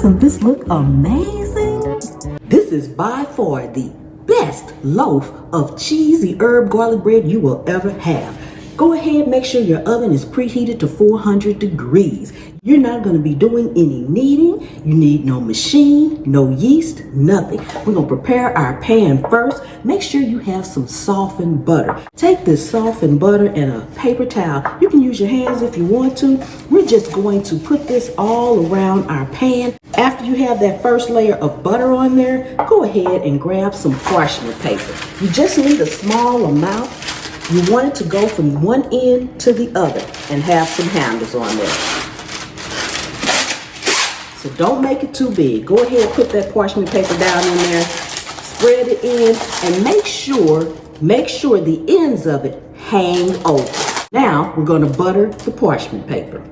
Doesn't this look amazing? This is by far the best loaf of cheesy herb garlic bread you will ever have. Go ahead, make sure your oven is preheated to 400 degrees. You're not going to be doing any kneading. You need no machine, no yeast, nothing. We're going to prepare our pan first. Make sure you have some softened butter. Take this softened butter and a paper towel. You can use your hands if you want to. We're just going to put this all around our pan. After you have that first layer of butter on there, go ahead and grab some parchment paper. You just need a small amount. You want it to go from one end to the other and have some handles on there. So don't make it too big. Go ahead and put that parchment paper down in there, spread it in, and make sure the ends of it hang over. Now we're going to butter the parchment paper.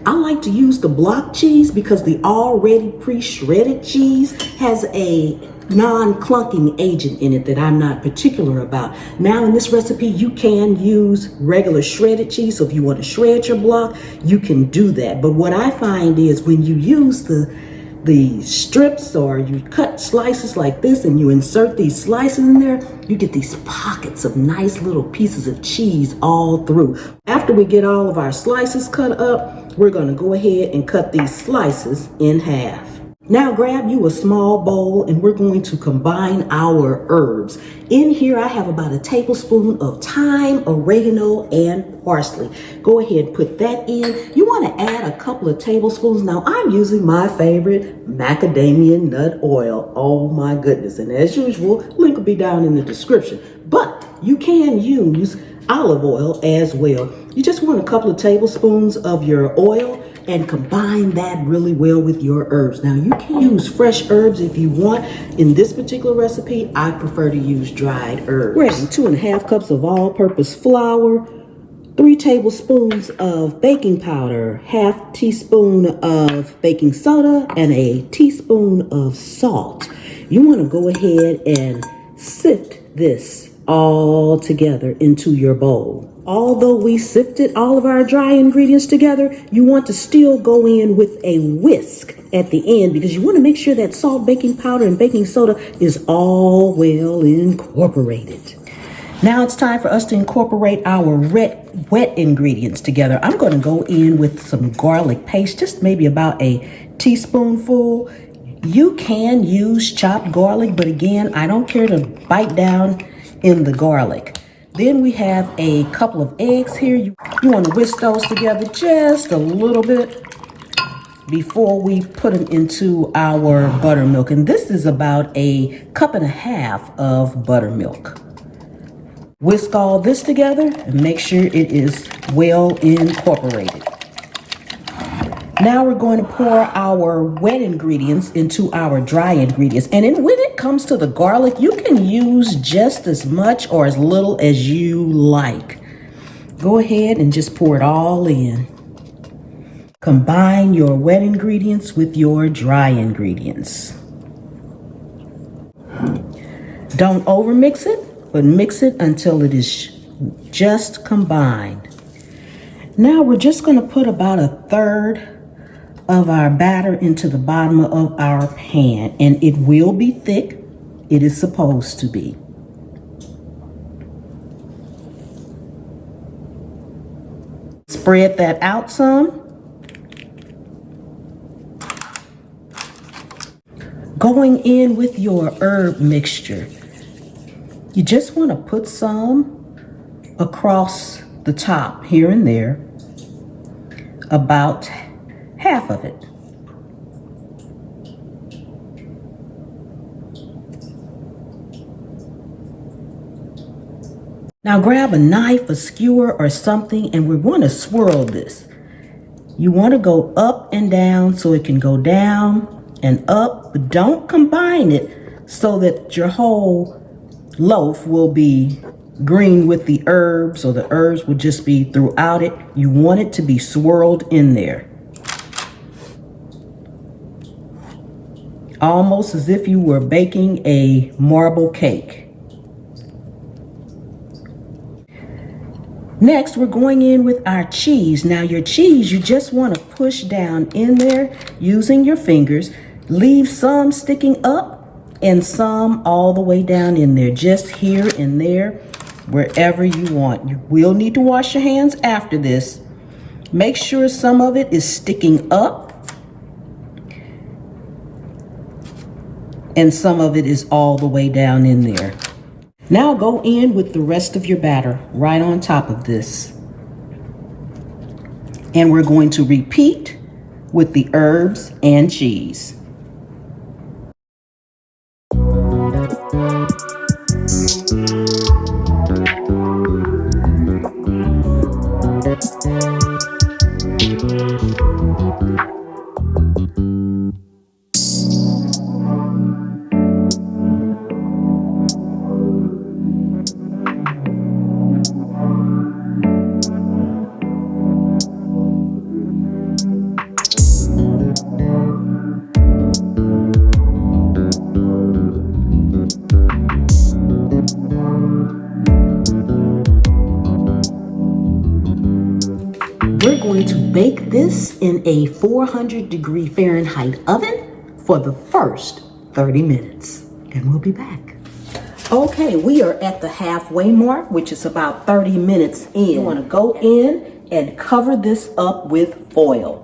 I like to use the block cheese because the already pre-shredded cheese has a non-clunking agent in it that I'm not particular about. Now in this recipe, you can use regular shredded cheese. So if you want to shred your block, you can do that. But what I find is when you use the strips or you cut slices like this and you insert these slices in there, you get these pockets of nice little pieces of cheese all through. After we get all of our slices cut up, we're going to go ahead and cut these slices in half. Now grab you a small bowl and we're going to combine our herbs. In here I have about a tablespoon of thyme, oregano, and parsley. Go ahead and put that in. You want to add a couple of tablespoons. Now I'm using my favorite macadamia nut oil. Oh my goodness. And as usual, link will be down in the description. But you can use olive oil as well. You just want a couple of tablespoons of your oil and combine that really well with your herbs. Now you can use fresh herbs if you want. In this particular recipe, I prefer to use dried herbs. We're adding 2½ cups of all-purpose flour, 3 tablespoons of baking powder, ½ teaspoon of baking soda, and a teaspoon of salt. You want to go ahead and sift this all together into your bowl. Although we sifted all of our dry ingredients together, you want to still go in with a whisk at the end because you want to make sure that salt, baking powder, and baking soda is all well incorporated. Now it's time for us to incorporate our wet ingredients together. I'm going to go in with some garlic paste, just maybe about a teaspoonful. You can use chopped garlic, but again, I don't care to bite down in the garlic. Then we have a couple of eggs here. You want to whisk those together just a little bit before we put them into our buttermilk. And this is about a 1.5 cups of buttermilk. Whisk all this together and make sure it is well incorporated. Now we're going to pour our wet ingredients into our dry ingredients. And when it comes to the garlic, you can use just as much or as little as you like. Go ahead and just pour it all in. Combine your wet ingredients with your dry ingredients. Don't overmix it, but mix it until it is just combined. Now we're just going to put about 1/3 of our batter into the bottom of our pan, and it will be thick. It is supposed to be. Spread that out some. Going in with your herb mixture, you just want to put some across the top here and there, about half of it. Now grab a knife, a skewer, or something, and we want to swirl this. You want to go up and down so it can go down and up, but don't combine it so that your whole loaf will be green with the herbs, or the herbs will just be throughout it. You want it to be swirled in there. Almost as if you were baking a marble cake. Next, we're going in with our cheese. Now your cheese, you just want to push down in there using your fingers. Leave some sticking up and some all the way down in there, just here and there, wherever you want. You will need to wash your hands after this. Make sure some of it is sticking up and some of it is all the way down in there. Now go in with the rest of your batter right on top of this. And we're going to repeat with the herbs and cheese. We're going to bake this in a 400-degree Fahrenheit oven for the first 30 minutes, and we'll be back. Okay, we are at the halfway mark, which is about 30 minutes in. You want to go in and cover this up with foil.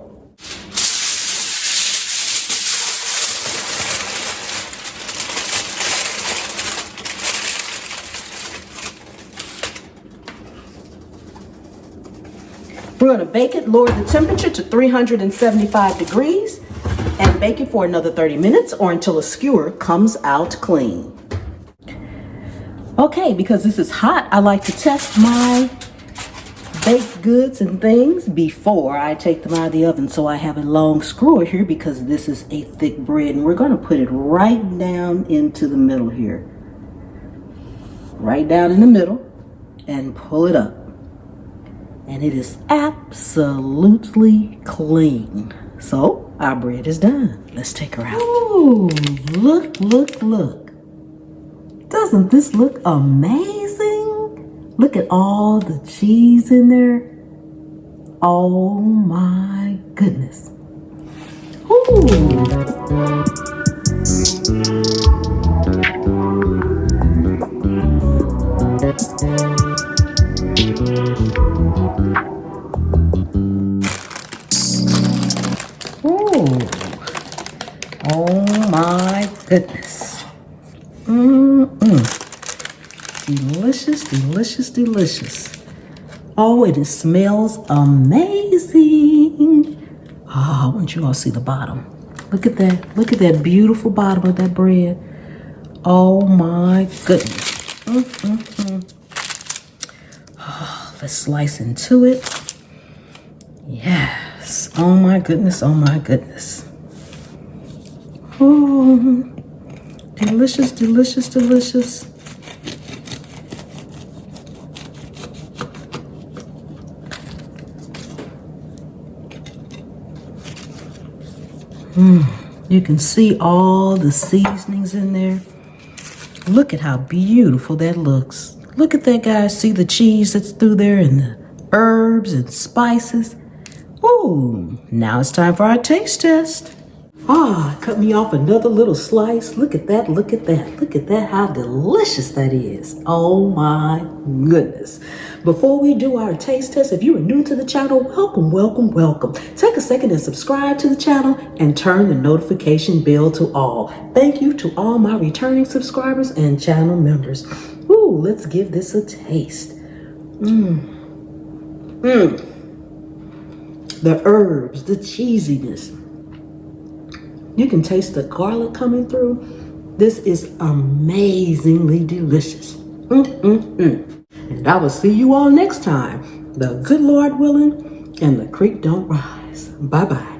We're going to bake it, lower the temperature to 375 degrees, and bake it for another 30 minutes or until a skewer comes out clean. Okay, because this is hot, I like to test my baked goods and things before I take them out of the oven. So I have a long skewer here because this is a thick bread, and we're going to put it right down into the middle here. Right down in the middle, and pull it up. And it is absolutely clean. So our bread is done. Let's take her out. Ooh, look, look, look. Doesn't this look amazing? Look at all the cheese in there. Oh my goodness. Ooh. Oh my goodness. Delicious, delicious, delicious. Oh, it smells amazing. Oh, I want you all to see the bottom. Look at that. Look at that beautiful bottom of that bread. Oh my goodness. Oh, let's slice into it. Yes. Oh my goodness. Oh my goodness. Oh, delicious, delicious, delicious. You can see all the seasonings in there. Look at how beautiful that looks. Look at that, guys. See the cheese that's through there and the herbs and spices. Ooh, now it's time for our taste test. Ah, cut me off another little slice. Look at that, look at that, look at that, how delicious that is. Oh my goodness. Before we do our taste test, if you are new to the channel, welcome, welcome, welcome. Take a second and subscribe to the channel and turn the notification bell to all. Thank you to all my returning subscribers and channel members. Ooh, let's give this a taste. The herbs, the cheesiness. You can taste the garlic coming through. This is amazingly delicious. And I will see you all next time. The good Lord willing and the creek don't rise. Bye-bye.